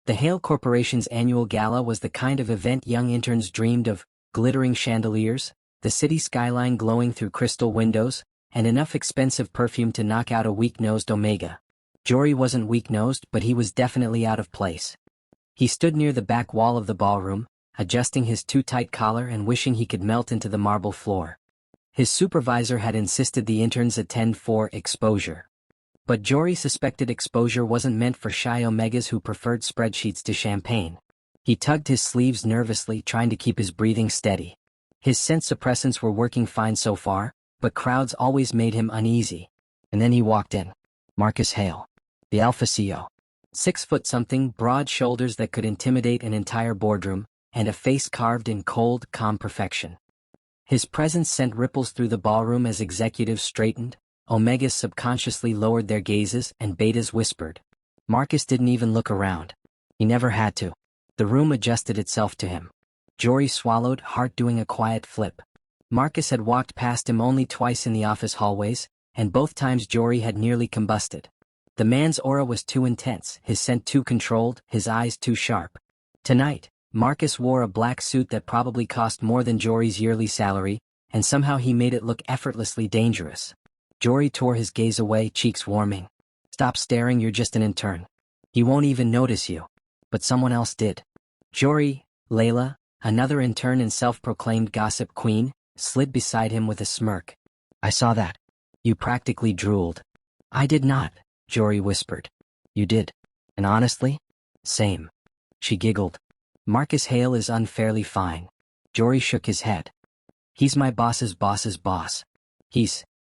The Hale Corporation's annual gala was the kind of event young interns dreamed of: glittering chandeliers, the city skyline glowing through crystal windows, and enough expensive perfume to knock out a weak-nosed Omega. Jory wasn't weak-nosed, but he was definitely out of place. He stood near the back wall of the ballroom, adjusting his too-tight collar and wishing he could melt into the marble floor. His supervisor had insisted the interns attend for exposure. But Jory suspected exposure wasn't meant for shy Omegas who preferred spreadsheets to champagne. He tugged his sleeves nervously, trying to keep his breathing steady. His scent suppressants were working fine so far, but crowds always made him uneasy. And then he walked in. Marcus Hale, the Alpha CEO. 6'something, broad shoulders that could intimidate an entire boardroom, and a face carved in cold, calm perfection. His presence sent ripples through the ballroom as executives straightened, Omegas subconsciously lowered their gazes, and Betas whispered. Marcus didn't even look around. He never had to. The room adjusted itself to him. Jory swallowed, heart doing a quiet flip. Marcus had walked past him only twice in the office hallways, and both times Jory had nearly combusted. The man's aura was too intense, his scent too controlled, his eyes too sharp. Tonight, Marcus wore a black suit that probably cost more than Jory's yearly salary, and somehow he made it look effortlessly dangerous. Jory tore his gaze away, cheeks warming. Stop staring, you're just an intern. He won't even notice you. But someone else did. Jory, Layla, another intern and self-proclaimed gossip queen, slid beside him with a smirk. I saw that. You practically drooled. I did not, Jory whispered. You did. And honestly? Same. She giggled. Marcus Hale is unfairly fine. Jory shook his head. He's my boss's boss.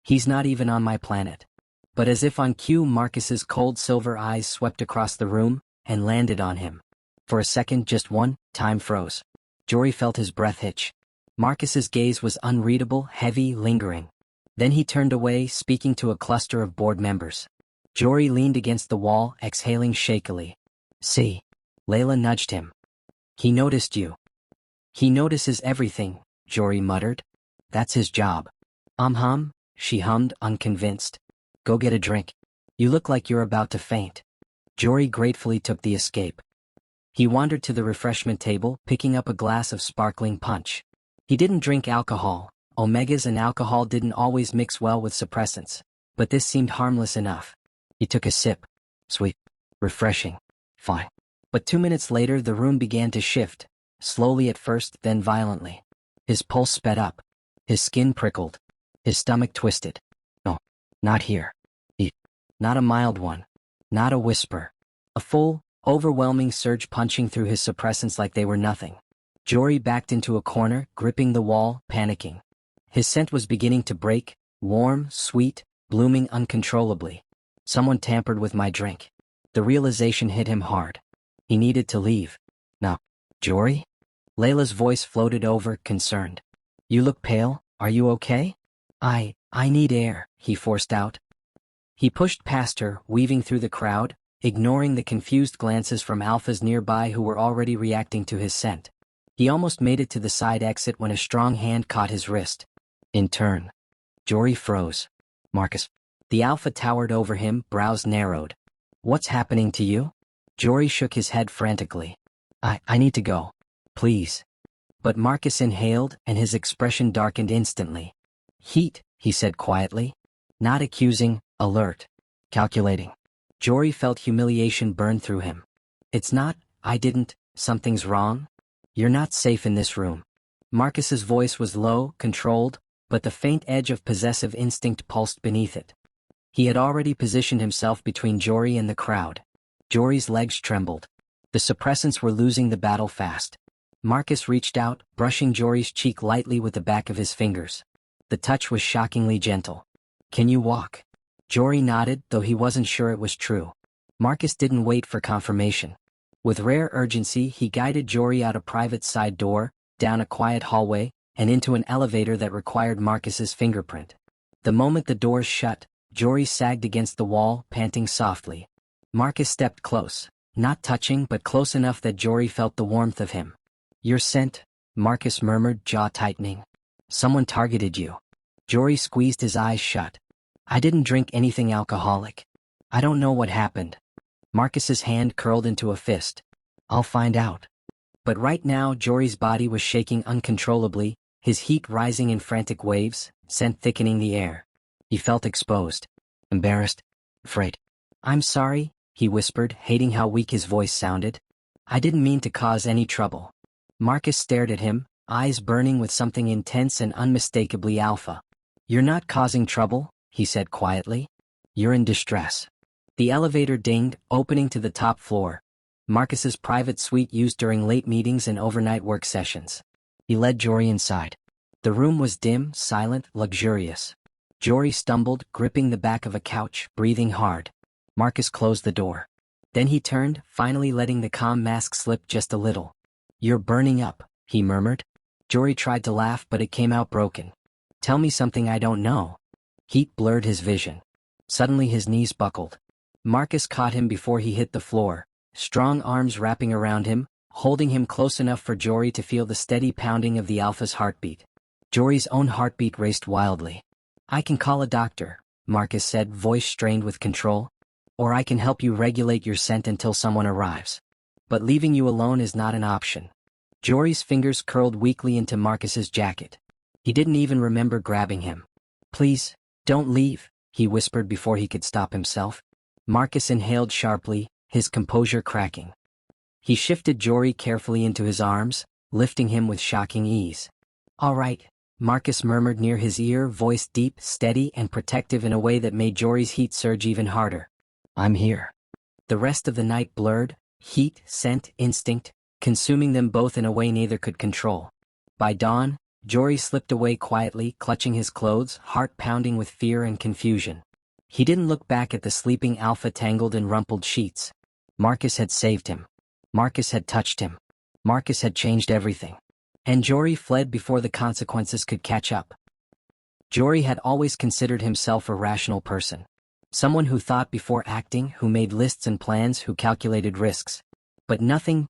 He's not even on my planet. But as if on cue, Marcus's cold silver eyes swept across the room and landed on him. For a second, just one, time froze. Jory felt his breath hitch. Marcus's gaze was unreadable, heavy, lingering. Then he turned away, speaking to a cluster of board members. Jory leaned against the wall, exhaling shakily. See. Layla nudged him. He noticed you. He notices everything, Jory muttered. That's his job. She hummed, unconvinced. Go get a drink. You look like you're about to faint. Jory gratefully took the escape. He wandered to the refreshment table, picking up a glass of sparkling punch. He didn't drink alcohol. Omegas and alcohol didn't always mix well with suppressants, but this seemed harmless enough. He took a sip. Sweet. Refreshing. Fine. But 2 minutes later the room began to shift, slowly at first, then violently. His pulse sped up. His skin prickled. His stomach twisted. No, not here. Not a mild one. Not a whisper. A full, overwhelming surge punching through his suppressants like they were nothing. Jory backed into a corner, gripping the wall, panicking. His scent was beginning to break, warm, sweet, blooming uncontrollably. Someone tampered with my drink. The realization hit him hard. He needed to leave. Now, Jory? Layla's voice floated over, concerned. You look pale, are you okay? I need air, he forced out. He pushed past her, weaving through the crowd, ignoring the confused glances from alphas nearby who were already reacting to his scent. He almost made it to the side exit when a strong hand caught his wrist. In turn. Jory froze. Marcus. The alpha towered over him, brows narrowed. What's happening to you? Jory shook his head frantically. I need to go. Please. But Marcus inhaled, and his expression darkened instantly. Heat, he said quietly. Not accusing, alert. Calculating. Jory felt humiliation burn through him. It's not, something's wrong. You're not safe in this room. Marcus's voice was low, controlled, but the faint edge of possessive instinct pulsed beneath it. He had already positioned himself between Jory and the crowd. Jory's legs trembled. The suppressants were losing the battle fast. Marcus reached out, brushing Jory's cheek lightly with the back of his fingers. The touch was shockingly gentle. Can you walk? Jory nodded, though he wasn't sure it was true. Marcus didn't wait for confirmation. With rare urgency, he guided Jory out a private side door, down a quiet hallway, and into an elevator that required Marcus's fingerprint. The moment the doors shut, Jory sagged against the wall, panting softly. Marcus stepped close, not touching but close enough that Jory felt the warmth of him. Your scent, Marcus murmured, jaw tightening. Someone targeted you. Jory squeezed his eyes shut. I didn't drink anything alcoholic. I don't know what happened. Marcus's hand curled into a fist. I'll find out. But right now Jory's body was shaking uncontrollably, his heat rising in frantic waves, scent thickening the air. He felt exposed. Embarrassed. Afraid. I'm sorry, he whispered, hating how weak his voice sounded. I didn't mean to cause any trouble. Marcus stared at him, eyes burning with something intense and unmistakably alpha. You're not causing trouble, he said quietly. You're in distress. The elevator dinged, opening to the top floor. Marcus's private suite used during late meetings and overnight work sessions. He led Jory inside. The room was dim, silent, luxurious. Jory stumbled, gripping the back of a couch, breathing hard. Marcus closed the door. Then he turned, finally letting the calm mask slip just a little. You're burning up, he murmured. Jory tried to laugh, but it came out broken. Tell me something I don't know. Heat blurred his vision. Suddenly his knees buckled. Marcus caught him before he hit the floor, strong arms wrapping around him, holding him close enough for Jory to feel the steady pounding of the alpha's heartbeat. Jory's own heartbeat raced wildly. I can call a doctor, Marcus said, voice strained with control. Or I can help you regulate your scent until someone arrives. But leaving you alone is not an option. Jory's fingers curled weakly into Marcus's jacket. He didn't even remember grabbing him. Please, don't leave, he whispered before he could stop himself. Marcus inhaled sharply, his composure cracking. He shifted Jory carefully into his arms, lifting him with shocking ease. All right, Marcus murmured near his ear, voice deep, steady, and protective in a way that made Jory's heat surge even harder. I'm here. The rest of the night blurred, heat, scent, instinct, consuming them both in a way neither could control. By dawn, Jory slipped away quietly, clutching his clothes, heart pounding with fear and confusion. He didn't look back at the sleeping alpha tangled in rumpled sheets. Marcus had saved him. Marcus had touched him. Marcus had changed everything. And Jory fled before the consequences could catch up. Jory had always considered himself a rational person. Someone who thought before acting, who made lists and plans, who calculated risks. But nothing,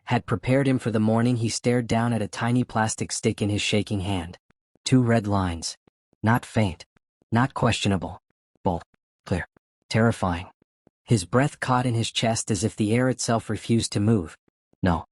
had prepared him for the morning he stared down at a tiny plastic stick in his shaking hand. 2 red lines. Not faint. Not questionable. Bold. Clear. Terrifying. His breath caught in his chest as if the air itself refused to move. No.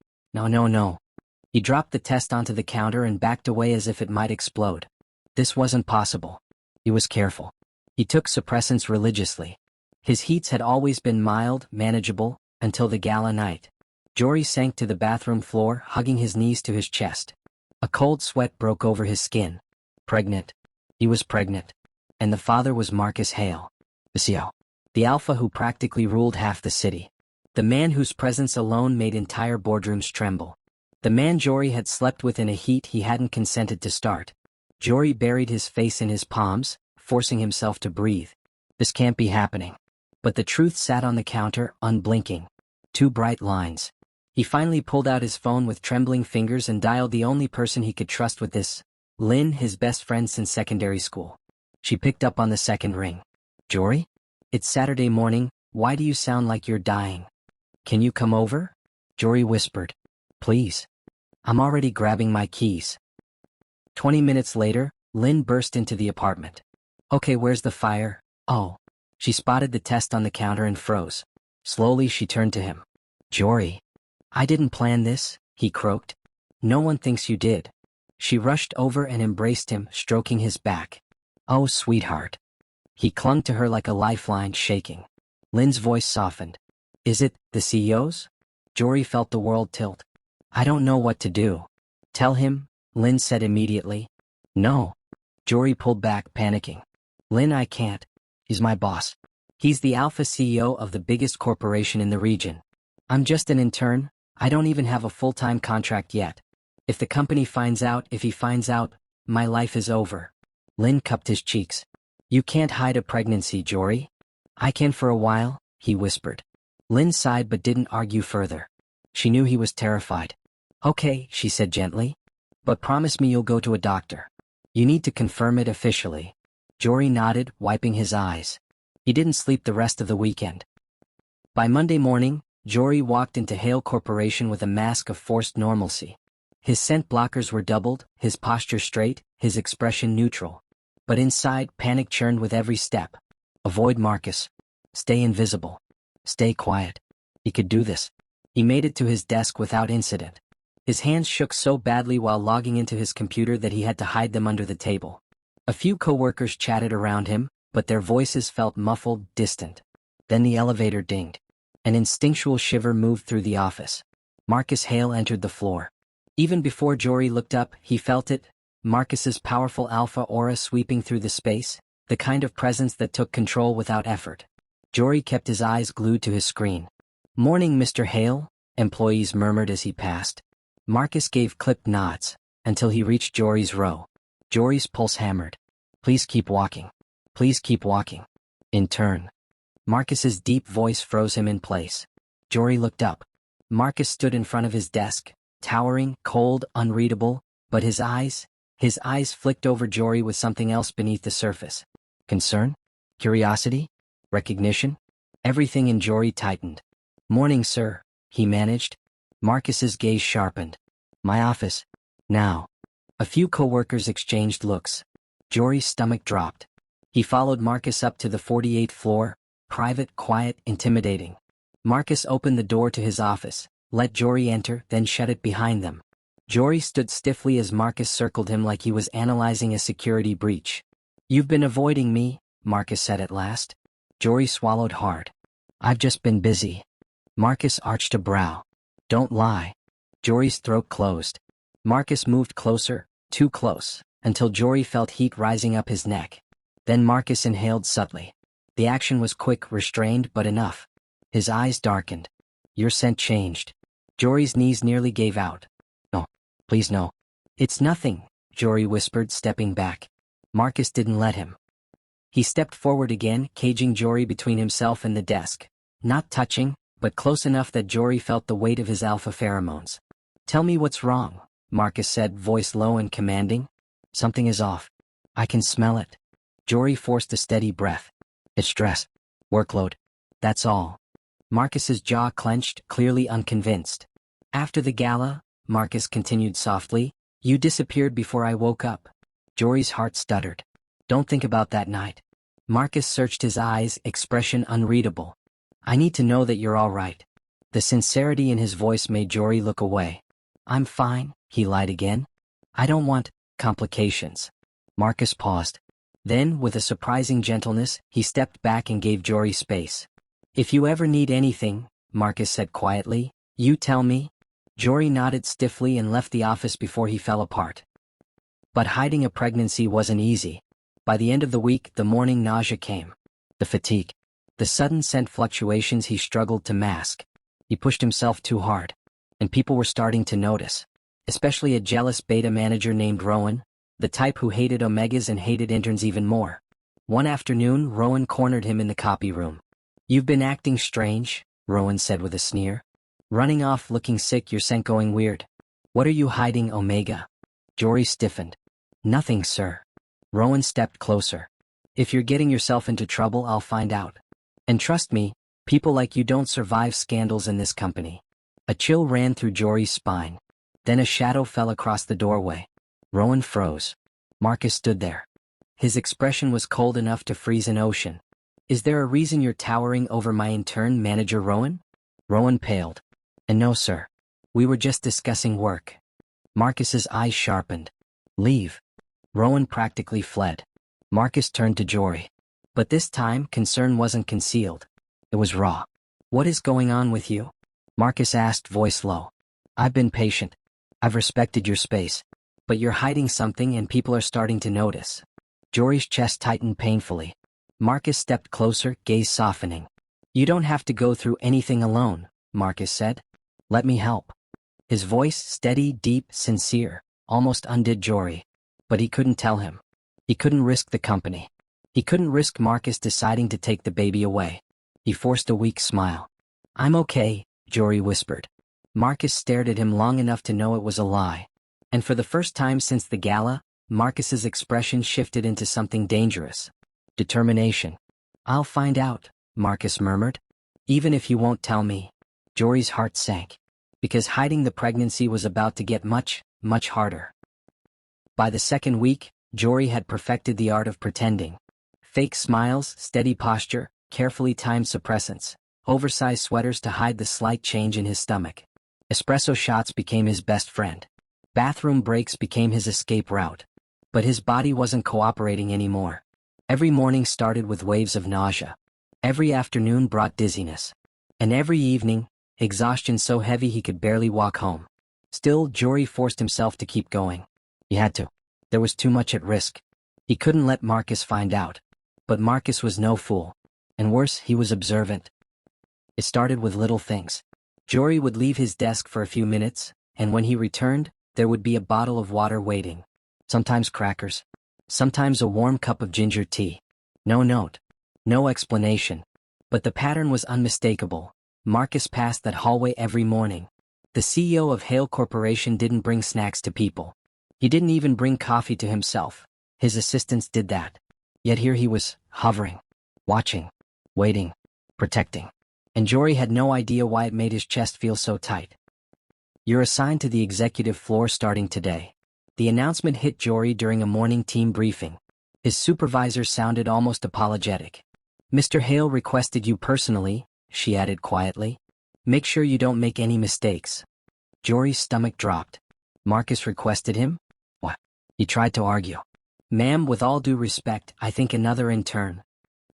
He dropped the test onto the counter and backed away as if it might explode. This wasn't possible. He was careful. He took suppressants religiously. His heats had always been mild, manageable, until the gala night. Jory sank to the bathroom floor, hugging his knees to his chest. A cold sweat broke over his skin. Pregnant. He was pregnant. And the father was Marcus Hale. The CO. The alpha who practically ruled half the city. The man whose presence alone made entire boardrooms tremble. The man Jory had slept with in a heat he hadn't consented to start. Jory buried his face in his palms, forcing himself to breathe. This can't be happening. But the truth sat on the counter, unblinking. 2 bright lines. He finally pulled out his phone with trembling fingers and dialed the only person he could trust with this. Lynn, his best friend since secondary school. She picked up on the second ring. Jory? It's Saturday morning, why do you sound like you're dying? Can you come over? Jory whispered. Please. I'm already grabbing my keys. 20 minutes later, Lynn burst into the apartment. Okay, where's the fire? Oh. She spotted the test on the counter and froze. Slowly she turned to him. Jory. I didn't plan this, he croaked. No one thinks you did. She rushed over and embraced him, stroking his back. Oh, sweetheart. He clung to her like a lifeline, shaking. Lynn's voice softened. Is it the CEO's? Jory felt the world tilt. I don't know what to do. Tell him, Lynn said immediately. No. Jory pulled back, panicking. Lynn, I can't. He's my boss. He's the alpha CEO of the biggest corporation in the region. I'm just an intern. I don't even have a full-time contract yet. If the company finds out, if he finds out, my life is over. Lynn cupped his cheeks. You can't hide a pregnancy, Jory. I can for a while, he whispered. Lynn sighed but didn't argue further. She knew he was terrified. Okay, she said gently. But promise me you'll go to a doctor. You need to confirm it officially. Jory nodded, wiping his eyes. He didn't sleep the rest of the weekend. By Monday morning, Jory walked into Hale Corporation with a mask of forced normalcy. His scent blockers were doubled, his posture straight, his expression neutral. But inside, panic churned with every step. Avoid Marcus. Stay invisible. Stay quiet. He could do this. He made it to his desk without incident. His hands shook so badly while logging into his computer that he had to hide them under the table. A few coworkers chatted around him, but their voices felt muffled, distant. Then the elevator dinged. An instinctual shiver moved through the office. Marcus Hale entered the floor. Even before Jory looked up, he felt it, Marcus's powerful alpha aura sweeping through the space, the kind of presence that took control without effort. Jory kept his eyes glued to his screen. "Morning, Mr. Hale," employees murmured as he passed. Marcus gave clipped nods, until he reached Jory's row. Jory's pulse hammered. "Please keep walking. Please keep walking." In turn, Marcus's deep voice froze him in place. Jory looked up. Marcus stood in front of his desk, towering, cold, unreadable, but his eyes flicked over Jory with something else beneath the surface. Concern? Curiosity? Recognition? Everything in Jory tightened. "Morning, sir," he managed. Marcus's gaze sharpened. "My office. Now." A few coworkers exchanged looks. Jory's stomach dropped. He followed Marcus up to the 48th floor, private, quiet, intimidating. Marcus opened the door to his office, let Jory enter, then shut it behind them. Jory stood stiffly as Marcus circled him like he was analyzing a security breach. "You've been avoiding me," Marcus said at last. Jory swallowed hard. "I've just been busy." Marcus arched a brow. "Don't lie." Jory's throat closed. Marcus moved closer, too close, until Jory felt heat rising up his neck. Then Marcus inhaled subtly. The action was quick, restrained, but enough. His eyes darkened. "Your scent changed." Jory's knees nearly gave out. "No, please no." "It's nothing," Jory whispered, stepping back. Marcus didn't let him. He stepped forward again, caging Jory between himself and the desk. Not touching, but close enough that Jory felt the weight of his alpha pheromones. "Tell me what's wrong," Marcus said, voice low and commanding. "Something is off. I can smell it." Jory forced a steady breath. "It's stress. Workload. That's all." Marcus's jaw clenched, clearly unconvinced. "After the gala," Marcus continued softly, "you disappeared before I woke up." Jory's heart stuttered. "Don't think about that night." Marcus searched his eyes, expression unreadable. "I need to know that you're all right." The sincerity in his voice made Jory look away. "I'm fine," he lied again. "I don't want complications." Marcus paused. Then, with a surprising gentleness, he stepped back and gave Jory space. "If you ever need anything," Marcus said quietly, "you tell me." Jory nodded stiffly and left the office before he fell apart. But hiding a pregnancy wasn't easy. By the end of the week, the morning nausea came. The fatigue. The sudden scent fluctuations he struggled to mask. He pushed himself too hard. And people were starting to notice. Especially a jealous beta manager named Rowan, the type who hated Omegas and hated interns even more. One afternoon, Rowan cornered him in the copy room. "You've been acting strange," Rowan said with a sneer. "Running off looking sick, your scent going weird. What are you hiding, Omega?" Jory stiffened. "Nothing, sir." Rowan stepped closer. "If you're getting yourself into trouble, I'll find out. And trust me, people like you don't survive scandals in this company." A chill ran through Jory's spine. Then a shadow fell across the doorway. Rowan froze. Marcus stood there. His expression was cold enough to freeze an ocean. "Is there a reason you're towering over my intern, Manager Rowan?" Rowan paled. "And no, sir. We were just discussing work." Marcus's eyes sharpened. "Leave." Rowan practically fled. Marcus turned to Jory. But this time, concern wasn't concealed. It was raw. "What is going on with you?" Marcus asked, voice low. "I've been patient. I've respected your space. But you're hiding something and people are starting to notice." Jory's chest tightened painfully. Marcus stepped closer, gaze softening. "You don't have to go through anything alone," Marcus said. "Let me help." His voice, steady, deep, sincere, almost undid Jory. But he couldn't tell him. He couldn't risk the company. He couldn't risk Marcus deciding to take the baby away. He forced a weak smile. "I'm okay," Jory whispered. Marcus stared at him long enough to know it was a lie. And for the first time since the gala, Marcus's expression shifted into something dangerous. Determination. "I'll find out," Marcus murmured. "Even if you won't tell me." Jory's heart sank. Because hiding the pregnancy was about to get much, much harder. By the second week, Jory had perfected the art of pretending. Fake smiles, steady posture, carefully timed suppressants. oversized sweaters to hide the slight change in his stomach. Espresso shots became his best friend. Bathroom breaks became his escape route. But his body wasn't cooperating anymore. Every morning started with waves of nausea. Every afternoon brought dizziness. And every evening, exhaustion so heavy he could barely walk home. Still, Jory forced himself to keep going. He had to. There was too much at risk. He couldn't let Marcus find out. But Marcus was no fool. And worse, he was observant. It started with little things. Jory would leave his desk for a few minutes, and when he returned, there would be a bottle of water waiting. Sometimes crackers. Sometimes a warm cup of ginger tea. No note. No explanation. But the pattern was unmistakable. Marcus passed that hallway every morning. The CEO of Hale Corporation didn't bring snacks to people. He didn't even bring coffee to himself. His assistants did that. Yet here he was, hovering, watching, waiting, protecting. And Jory had no idea why it made his chest feel so tight. You're assigned to the executive floor starting today. The announcement hit Jory during a morning team briefing. His supervisor sounded almost apologetic. Mr. Hale requested you personally, she added quietly. Make sure you don't make any mistakes. Jory's stomach dropped. Marcus requested him? What? He tried to argue. Ma'am, with all due respect, I think another intern.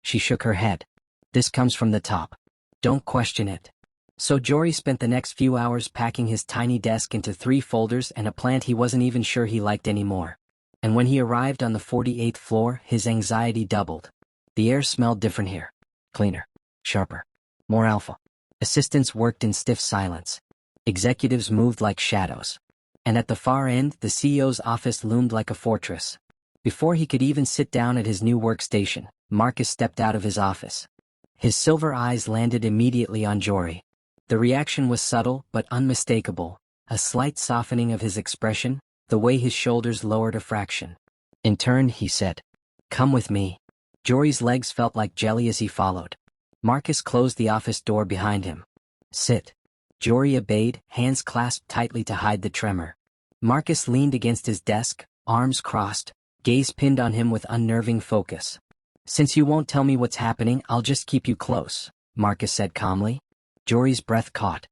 She shook her head. This comes from the top. Don't question it. So Jory spent the next few hours packing his tiny desk into 3 folders and a plant he wasn't even sure he liked anymore. And when he arrived on the 48th floor, his anxiety doubled. The air smelled different here. Cleaner. Sharper. More alpha. Assistants worked in stiff silence. Executives moved like shadows. And at the far end, the CEO's office loomed like a fortress. Before he could even sit down at his new workstation, Marcus stepped out of his office. His silver eyes landed immediately on Jory. The reaction was subtle but unmistakable, a slight softening of his expression, the way his shoulders lowered a fraction. In turn, he said, "Come with me." Jory's legs felt like jelly as he followed. Marcus closed the office door behind him. "Sit." Jory obeyed, hands clasped tightly to hide the tremor. Marcus leaned against his desk, arms crossed, gaze pinned on him with unnerving focus. "Since you won't tell me what's happening, I'll just keep you close," Marcus said calmly. Jory's breath caught.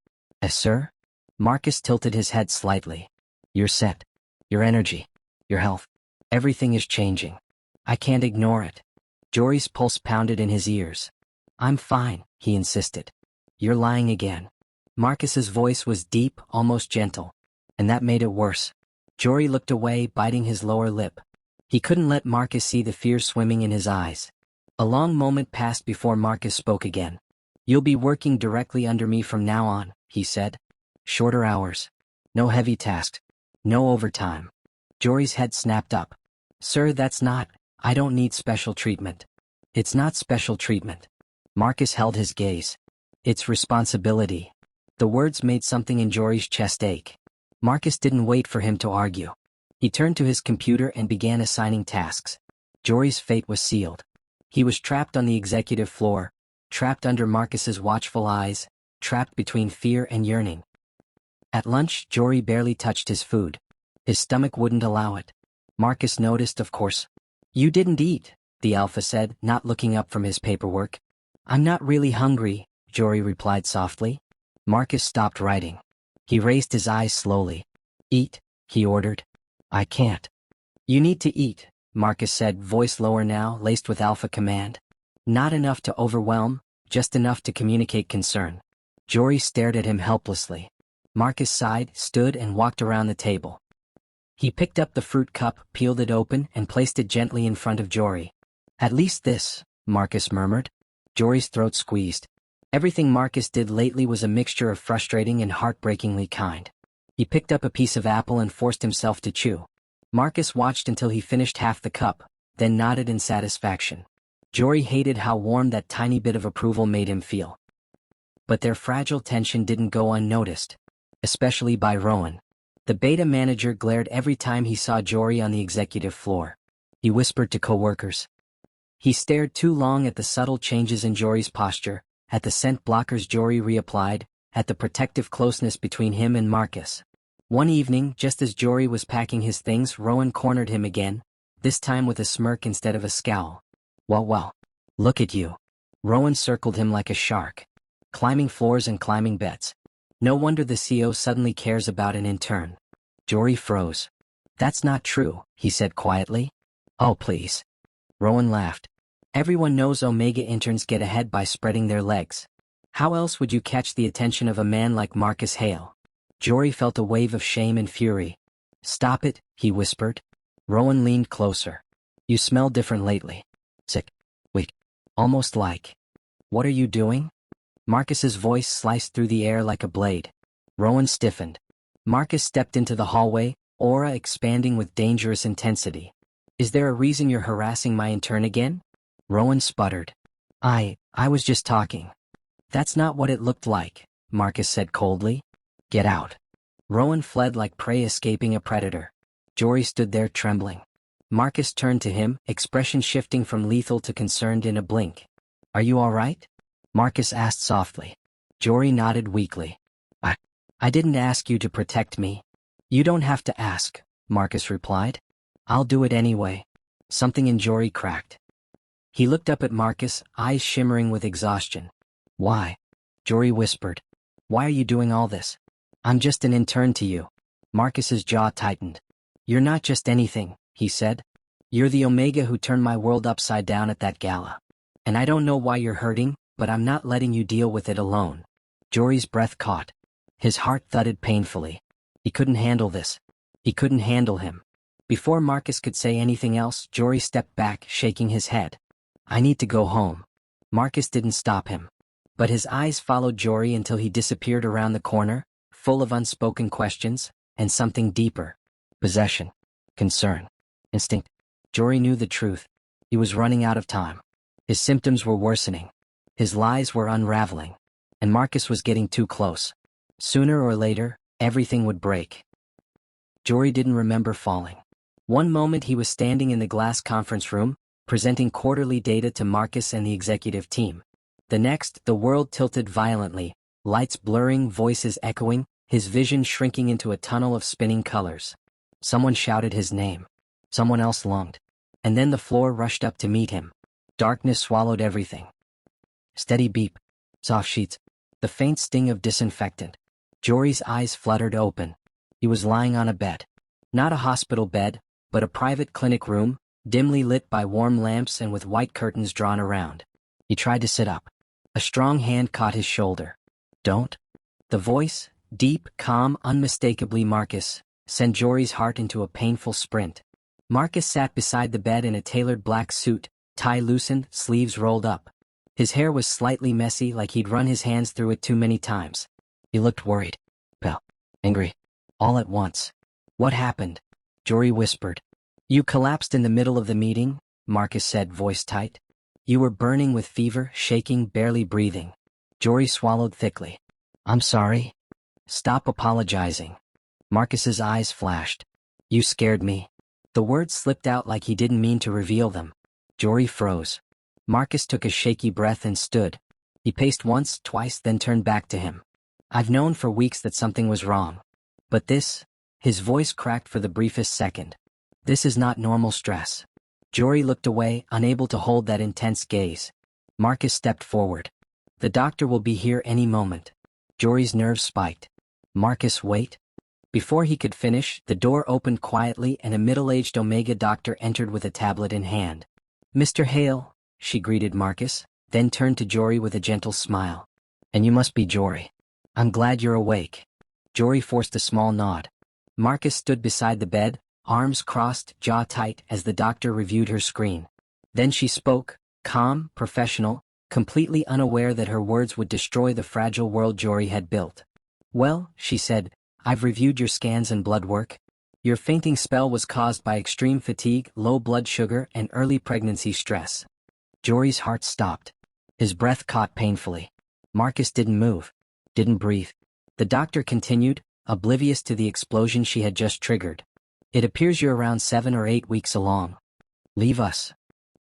Sir?" Marcus tilted his head slightly. "You're set. Your energy. Your health. Everything is changing. I can't ignore it." Jory's pulse pounded in his ears. "I'm fine," he insisted. "You're lying again." Marcus's voice was deep, almost gentle. And that made it worse. Jory looked away, biting his lower lip. He couldn't let Marcus see the fear swimming in his eyes. A long moment passed before Marcus spoke again. "You'll be working directly under me from now on," he said. "Shorter hours. No heavy tasks. No overtime." Jory's head snapped up. "Sir, that's not. I don't need special treatment." "It's not special treatment." Marcus held his gaze. "It's responsibility." The words made something in Jory's chest ache. Marcus didn't wait for him to argue. He turned to his computer and began assigning tasks. Jory's fate was sealed. He was trapped on the executive floor, trapped under Marcus's watchful eyes, trapped between fear and yearning. At lunch, Jory barely touched his food. His stomach wouldn't allow it. Marcus noticed, of course. "You didn't eat," the alpha said, not looking up from his paperwork. "I'm not really hungry," Jory replied softly. Marcus stopped writing. He raised his eyes slowly. "Eat," he ordered. "I can't." "You need to eat," Marcus said, voice lower now, laced with alpha command. Not enough to overwhelm, just enough to communicate concern. Jory stared at him helplessly. Marcus sighed, stood and walked around the table. He picked up the fruit cup, peeled it open, and placed it gently in front of Jory. "At least this," Marcus murmured. Jory's throat squeezed. Everything Marcus did lately was a mixture of frustrating and heartbreakingly kind. He picked up a piece of apple and forced himself to chew. Marcus watched until he finished half the cup, then nodded in satisfaction. Jory hated how warm that tiny bit of approval made him feel. But their fragile tension didn't go unnoticed. Especially by Rowan. The beta manager glared every time he saw Jory on the executive floor. He whispered to coworkers. He stared too long at the subtle changes in Jory's posture, at the scent blockers Jory reapplied, at the protective closeness between him and Marcus. One evening, just as Jory was packing his things, Rowan cornered him again, this time with a smirk instead of a scowl. Well, look at you." Rowan circled him like a shark. climbing floors and climbing beds. No wonder the CEO suddenly cares about an intern. Jory froze. That's not true, he said quietly. Oh please. Rowan laughed. Everyone knows Omega interns get ahead by spreading their legs. How else would you catch the attention of a man like Marcus Hale? Jory felt a wave of shame and fury. Stop it, he whispered. Rowan leaned closer. You smell different lately. Sick. Weak. Almost like. What are you doing? Marcus's voice sliced through the air like a blade. Rowan stiffened. Marcus stepped into the hallway, aura expanding with dangerous intensity. Is there a reason you're harassing my intern again? Rowan sputtered. I was just talking. That's not what it looked like, Marcus said coldly. Get out. Rowan fled like prey escaping a predator. Jory stood there trembling. Marcus turned to him, expression shifting from lethal to concerned in a blink. Are you all right? Marcus asked softly. Jory nodded weakly. I didn't ask you to protect me. You don't have to ask, Marcus replied. I'll do it anyway. Something in Jory cracked. He looked up at Marcus, eyes shimmering with exhaustion. Why? Jory whispered. Why are you doing all this? I'm just an intern to you. Marcus's jaw tightened. You're not just anything, he said. You're the Omega who turned my world upside down at that gala. And I don't know why you're hurting, but I'm not letting you deal with it alone. Jory's breath caught. His heart thudded painfully. He couldn't handle this. He couldn't handle him. Before Marcus could say anything else, Jory stepped back, shaking his head. I need to go home. Marcus didn't stop him. But his eyes followed Jory until he disappeared around the corner, full of unspoken questions, and something deeper. Possession. Concern. Instinct. Jory knew the truth. He was running out of time. His symptoms were worsening. His lies were unraveling. And Marcus was getting too close. Sooner or later, everything would break. Jory didn't remember falling. One moment he was standing in the glass conference room, presenting quarterly data to Marcus and the executive team. The next, the world tilted violently, lights blurring, voices echoing, his vision shrinking into a tunnel of spinning colors. Someone shouted his name. Someone else lunged. And then the floor rushed up to meet him. Darkness swallowed everything. Steady beep. Soft sheets. The faint sting of disinfectant. Jory's eyes fluttered open. He was lying on a bed. Not a hospital bed, but a private clinic room, dimly lit by warm lamps and with white curtains drawn around. He tried to sit up. A strong hand caught his shoulder. Don't. The voice, deep, calm, unmistakably Marcus, sent Jory's heart into a painful sprint. Marcus sat beside the bed in a tailored black suit, tie loosened, sleeves rolled up. His hair was slightly messy, like he'd run his hands through it too many times. He looked worried. Pale. Angry. All at once. What happened? Jory whispered. You collapsed in the middle of the meeting, Marcus said, voice tight. You were burning with fever, shaking, barely breathing. Jory swallowed thickly. I'm sorry. Stop apologizing. Marcus's eyes flashed. You scared me. The words slipped out like he didn't mean to reveal them. Jory froze. Marcus took a shaky breath and stood. He paced once, twice, then turned back to him. I've known for weeks that something was wrong. But this, his voice cracked for the briefest second. This is not normal stress. Jory looked away, unable to hold that intense gaze. Marcus stepped forward. The doctor will be here any moment. Jory's nerves spiked. Marcus, wait. Before he could finish, the door opened quietly and a middle-aged Omega doctor entered with a tablet in hand. Mr. Hale, she greeted Marcus, then turned to Jory with a gentle smile. And you must be Jory. I'm glad you're awake. Jory forced a small nod. Marcus stood beside the bed, arms crossed, jaw tight, as the doctor reviewed her screen. Then she spoke, calm, professional, completely unaware that her words would destroy the fragile world Jory had built. Well, she said, I've reviewed your scans and blood work. Your fainting spell was caused by extreme fatigue, low blood sugar, and early pregnancy stress. Jory's heart stopped. His breath caught painfully. Marcus didn't move, didn't breathe. The doctor continued, oblivious to the explosion she had just triggered. It appears you're around 7 or 8 weeks along. Leave us.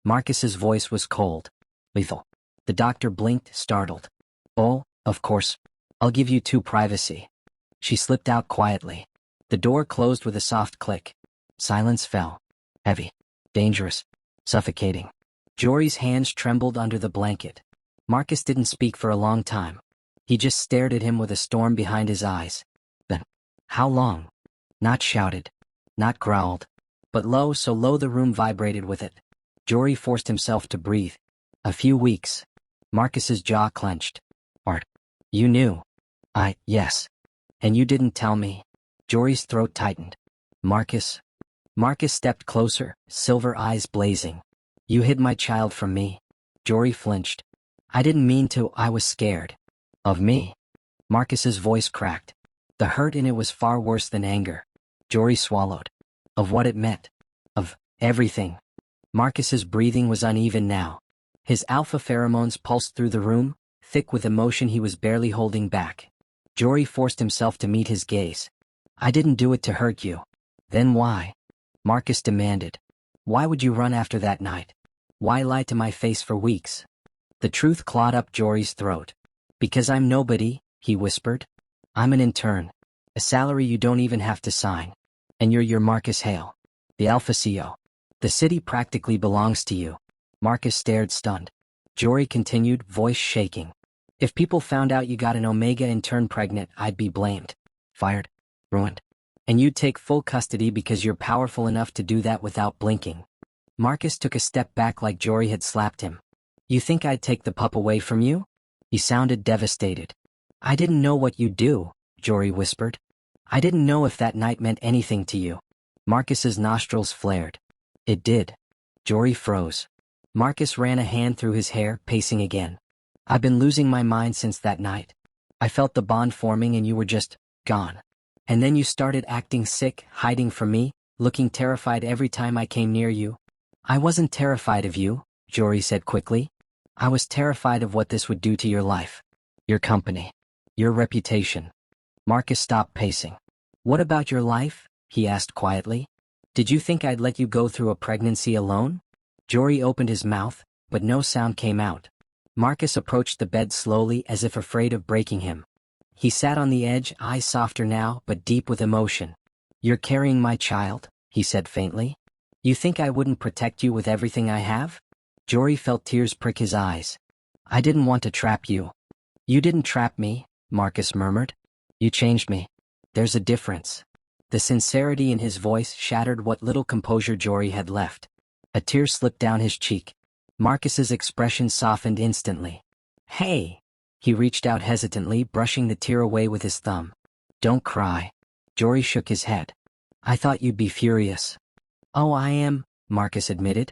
Marcus's voice was cold. Lethal. The doctor blinked, startled. Oh, of course. I'll give you 2 privacy. She slipped out quietly. The door closed with a soft click. Silence fell. Heavy. Dangerous. Suffocating. Jory's hands trembled under the blanket. Marcus didn't speak for a long time. He just stared at him with a storm behind his eyes. Then, how long? Not shouted. Not growled. But low, so low the room vibrated with it. Jory forced himself to breathe. A few weeks. Marcus's jaw clenched. Art. You knew. Yes. And you didn't tell me. Jory's throat tightened. Marcus. Marcus stepped closer, silver eyes blazing. You hid my child from me. Jory flinched. I didn't mean to, I was scared. Of me? Marcus's voice cracked. The hurt in it was far worse than anger. Jory swallowed. Of what it meant. Of everything. Marcus's breathing was uneven now. His alpha pheromones pulsed through the room, thick with emotion he was barely holding back. Jory forced himself to meet his gaze. I didn't do it to hurt you. Then why? Marcus demanded. Why would you run after that night? Why lie to my face for weeks? The truth clawed up Jory's throat. Because I'm nobody, he whispered. I'm an intern. A salary you don't even have to sign. And you're your Marcus Hale. The Alpha CO. The city practically belongs to you. Marcus stared stunned. Jory continued, voice shaking. If people found out you got an Omega intern pregnant, I'd be blamed. Fired. Ruined. And you'd take full custody because you're powerful enough to do that without blinking. Marcus took a step back like Jory had slapped him. You think I'd take the pup away from you? He sounded devastated. I didn't know what you'd do, Jory whispered. I didn't know if that night meant anything to you. Marcus's nostrils flared. It did. Jory froze. Marcus ran a hand through his hair, pacing again. I've been losing my mind since that night. I felt the bond forming and you were just gone. And then you started acting sick, hiding from me, looking terrified every time I came near you. I wasn't terrified of you, Jory said quickly. I was terrified of what this would do to your life. Your company. Your reputation. Marcus stopped pacing. What about your life? He asked quietly. Did you think I'd let you go through a pregnancy alone? Jory opened his mouth, but no sound came out. Marcus approached the bed slowly as if afraid of breaking him. He sat on the edge, eyes softer now, but deep with emotion. You're carrying my child, he said faintly. You think I wouldn't protect you with everything I have? Jory felt tears prick his eyes. I didn't want to trap you. You didn't trap me, Marcus murmured. You changed me. There's a difference. The sincerity in his voice shattered what little composure Jory had left. A tear slipped down his cheek. Marcus's expression softened instantly. Hey! He reached out hesitantly, brushing the tear away with his thumb. Don't cry. Jory shook his head. I thought you'd be furious. Oh, I am, Marcus admitted.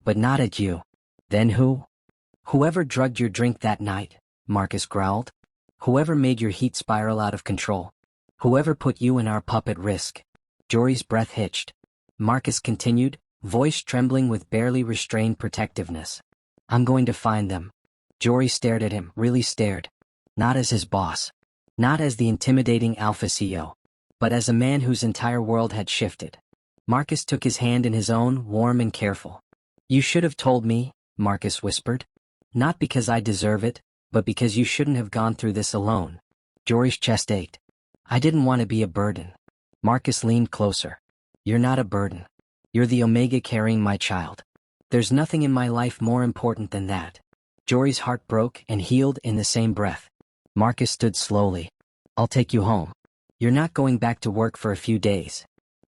But not at you. Then who? Whoever drugged your drink that night, Marcus growled. Whoever made your heat spiral out of control. Whoever put you and our pup at risk. Jory's breath hitched. Marcus continued, voice trembling with barely restrained protectiveness. I'm going to find them. Jory stared at him, really stared. Not as his boss. Not as the intimidating Alpha CEO. But as a man whose entire world had shifted. Marcus took his hand in his own, warm and careful. You should have told me, Marcus whispered. Not because I deserve it, but because you shouldn't have gone through this alone. Jory's chest ached. I didn't want to be a burden. Marcus leaned closer. You're not a burden. You're the Omega carrying my child. There's nothing in my life more important than that. Jory's heart broke and healed in the same breath. Marcus stood slowly. I'll take you home. You're not going back to work for a few days.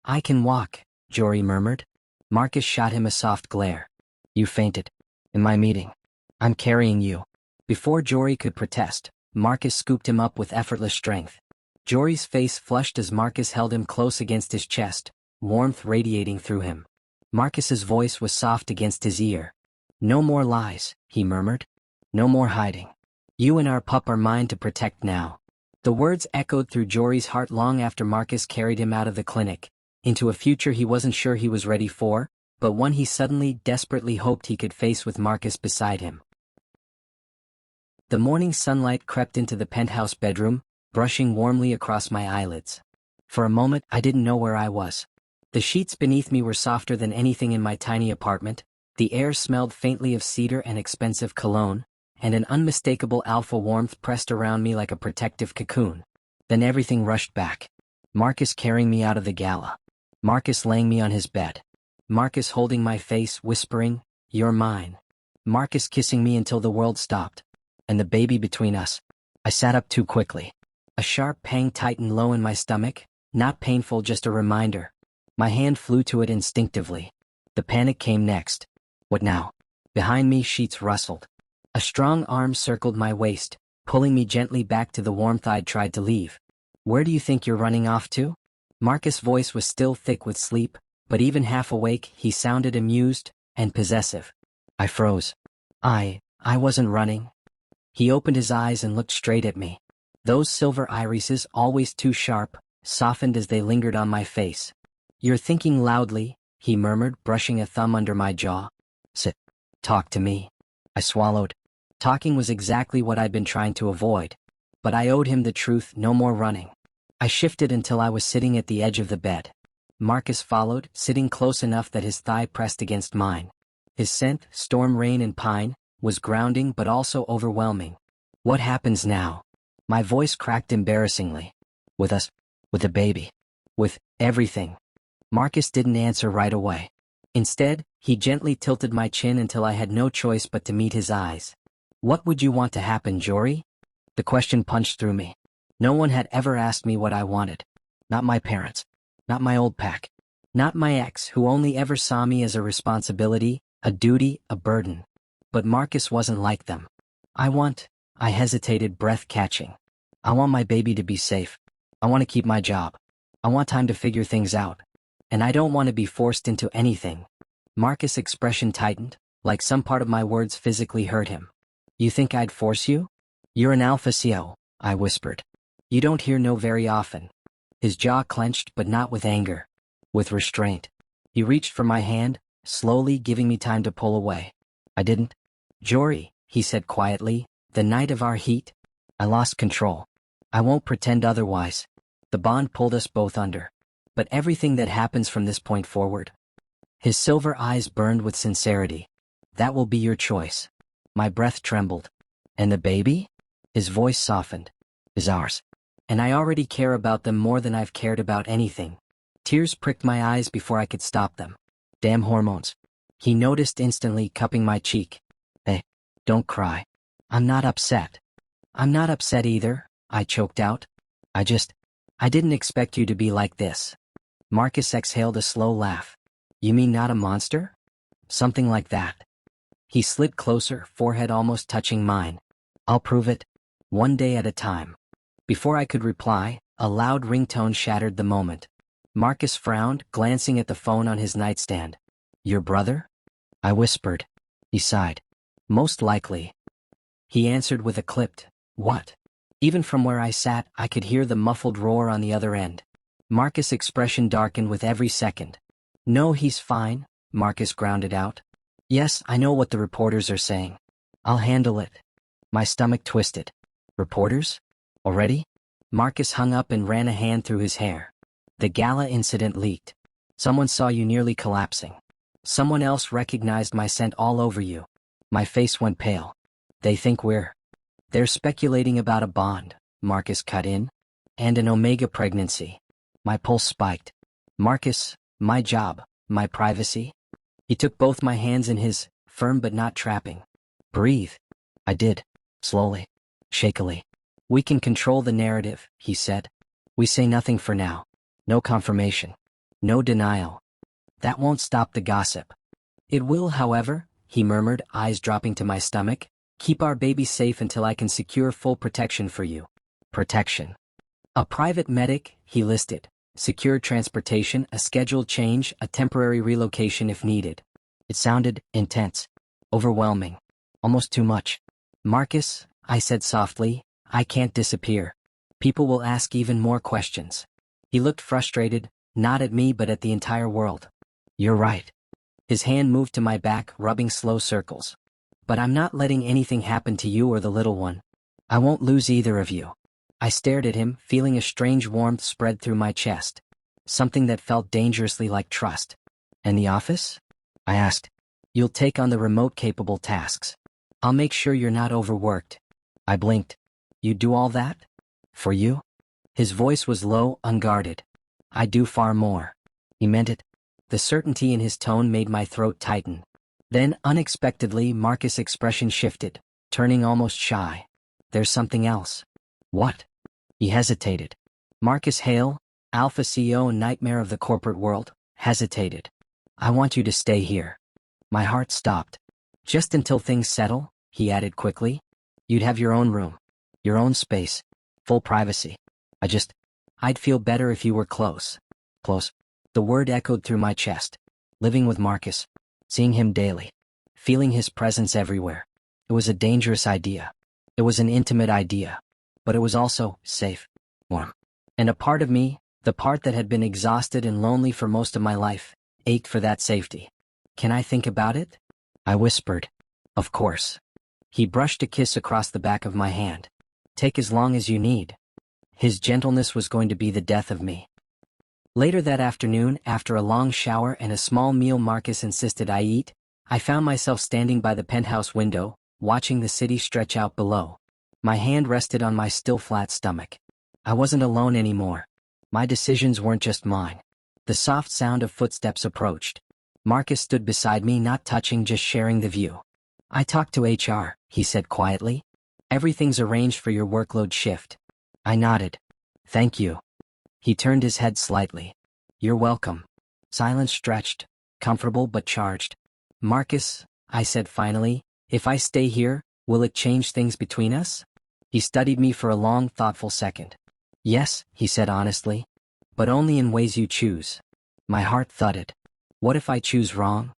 I can walk, Jory murmured. Marcus shot him a soft glare. You fainted. In my meeting. I'm carrying you. Before Jory could protest, Marcus scooped him up with effortless strength. Jory's face flushed as Marcus held him close against his chest, warmth radiating through him. Marcus's voice was soft against his ear. No more lies, he murmured. No more hiding. You and our pup are mine to protect now. The words echoed through Jory's heart long after Marcus carried him out of the clinic, into a future he wasn't sure he was ready for, but one he suddenly desperately hoped he could face with Marcus beside him. The morning sunlight crept into the penthouse bedroom, brushing warmly across my eyelids. For a moment, I didn't know where I was. The sheets beneath me were softer than anything in my tiny apartment, the air smelled faintly of cedar and expensive cologne, and an unmistakable alpha warmth pressed around me like a protective cocoon. Then everything rushed back. Marcus carrying me out of the gala. Marcus laying me on his bed. Marcus holding my face, whispering, "You're mine." Marcus kissing me until the world stopped. And the baby between us. I sat up too quickly. A sharp pang tightened low in my stomach, not painful, just a reminder. My hand flew to it instinctively. The panic came next. What now? Behind me, sheets rustled. A strong arm circled my waist, pulling me gently back to the warmth I'd tried to leave. Where do you think you're running off to? Marcus' voice was still thick with sleep, but even half awake, he sounded amused and possessive. I froze. I wasn't running. He opened his eyes and looked straight at me. Those silver irises, always too sharp, softened as they lingered on my face. You're thinking loudly, he murmured, brushing a thumb under my jaw. Sit. Talk to me. I swallowed. Talking was exactly what I'd been trying to avoid. But I owed him the truth, no more running. I shifted until I was sitting at the edge of the bed. Marcus followed, sitting close enough that his thigh pressed against mine. His scent, storm rain and pine, was grounding but also overwhelming. What happens now? My voice cracked embarrassingly. With us. With the baby. With everything. Marcus didn't answer right away. Instead, he gently tilted my chin until I had no choice but to meet his eyes. What would you want to happen, Jory? The question punched through me. No one had ever asked me what I wanted. Not my parents. Not my old pack. Not my ex, who only ever saw me as a responsibility, a duty, a burden. But Marcus wasn't like them. I hesitated, breath catching. I want my baby to be safe. I want to keep my job. I want time to figure things out. And I don't want to be forced into anything. Marcus' expression tightened, like some part of my words physically hurt him. You think I'd force you? You're an alpha CO, I whispered. You don't hear no very often. His jaw clenched, but not with anger. With restraint. He reached for my hand, slowly giving me time to pull away. I didn't. Jory, he said quietly, the night of our heat, I lost control. I won't pretend otherwise. The bond pulled us both under. But everything that happens from this point forward. His silver eyes burned with sincerity. That will be your choice. My breath trembled. And the baby? His voice softened. Is ours. And I already care about them more than I've cared about anything. Tears pricked my eyes before I could stop them. Damn hormones. He noticed instantly, cupping my cheek. Hey, don't cry. I'm not upset. I'm not upset either, I choked out. I didn't expect you to be like this. Marcus exhaled a slow laugh. You mean not a monster? Something like that. He slid closer, forehead almost touching mine. I'll prove it. One day at a time. Before I could reply, a loud ringtone shattered the moment. Marcus frowned, glancing at the phone on his nightstand. Your brother? I whispered. He sighed. Most likely. He answered with a clipped, what? Even from where I sat, I could hear the muffled roar on the other end. Marcus' expression darkened with every second. No, he's fine, Marcus grounded out. Yes, I know what the reporters are saying. I'll handle it. My stomach twisted. Reporters? Already? Marcus hung up and ran a hand through his hair. The gala incident leaked. Someone saw you nearly collapsing. Someone else recognized my scent all over you. My face went pale. They think they're speculating about a bond, Marcus cut in. And an Omega pregnancy. My pulse spiked. Marcus, my job, my privacy. He took both my hands in his, firm but not trapping. Breathe. I did. Slowly. Shakily. We can control the narrative, he said. We say nothing for now. No confirmation. No denial. That won't stop the gossip. It will, however, he murmured, eyes dropping to my stomach. Keep our baby safe until I can secure full protection for you. Protection. A private medic, he listed. Secured transportation, a scheduled change, a temporary relocation if needed. It sounded intense. Overwhelming. Almost too much. Marcus, I said softly, I can't disappear. People will ask even more questions. He looked frustrated, not at me but at the entire world. You're right. His hand moved to my back, rubbing slow circles. But I'm not letting anything happen to you or the little one. I won't lose either of you. I stared at him, feeling a strange warmth spread through my chest. Something that felt dangerously like trust. And the office? I asked. You'll take on the remote-capable tasks. I'll make sure you're not overworked. I blinked. You'd do all that? For you? His voice was low, unguarded. I'd do far more. He meant it. The certainty in his tone made my throat tighten. Then, unexpectedly, Marcus' expression shifted, turning almost shy. There's something else. What? He hesitated. Marcus Hale, Alpha CEO and nightmare of the corporate world, hesitated. I want you to stay here. My heart stopped. Just until things settle, he added quickly. You'd have your own room, your own space, full privacy. I'd feel better if you were close. Close. The word echoed through my chest. Living with Marcus, seeing him daily, feeling his presence everywhere. It was a dangerous idea. It was an intimate idea. But it was also safe, warm. And a part of me, the part that had been exhausted and lonely for most of my life, ached for that safety. Can I think about it? I whispered. Of course. He brushed a kiss across the back of my hand. Take as long as you need. His gentleness was going to be the death of me. Later that afternoon, after a long shower and a small meal Marcus insisted I eat, I found myself standing by the penthouse window, watching the city stretch out below. My hand rested on my still flat stomach. I wasn't alone anymore. My decisions weren't just mine. The soft sound of footsteps approached. Marcus stood beside me, not touching, just sharing the view. I talked to HR, he said quietly. Everything's arranged for your workload shift. I nodded. Thank you. He turned his head slightly. You're welcome. Silence stretched, comfortable but charged. Marcus, I said finally, if I stay here, will it change things between us? He studied me for a long, thoughtful second. Yes, he said honestly. But only in ways you choose. My heart thudded. What if I choose wrong?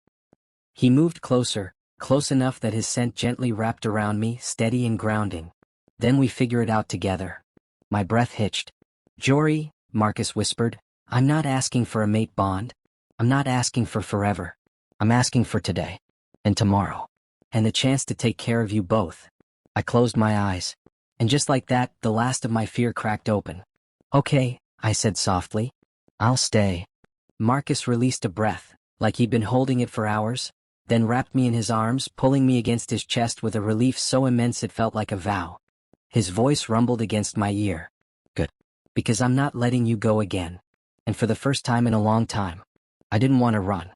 He moved closer, close enough that his scent gently wrapped around me, steady and grounding. Then we figure it out together. My breath hitched. Jory, Marcus whispered, I'm not asking for a mate bond. I'm not asking for forever. I'm asking for today. And tomorrow. And the chance to take care of you both. I closed my eyes. And just like that, the last of my fear cracked open. Okay, I said softly. I'll stay. Marcus released a breath, like he'd been holding it for hours, then wrapped me in his arms, pulling me against his chest with a relief so immense it felt like a vow. His voice rumbled against my ear. Good. Because I'm not letting you go again. And for the first time in a long time. I didn't want to run.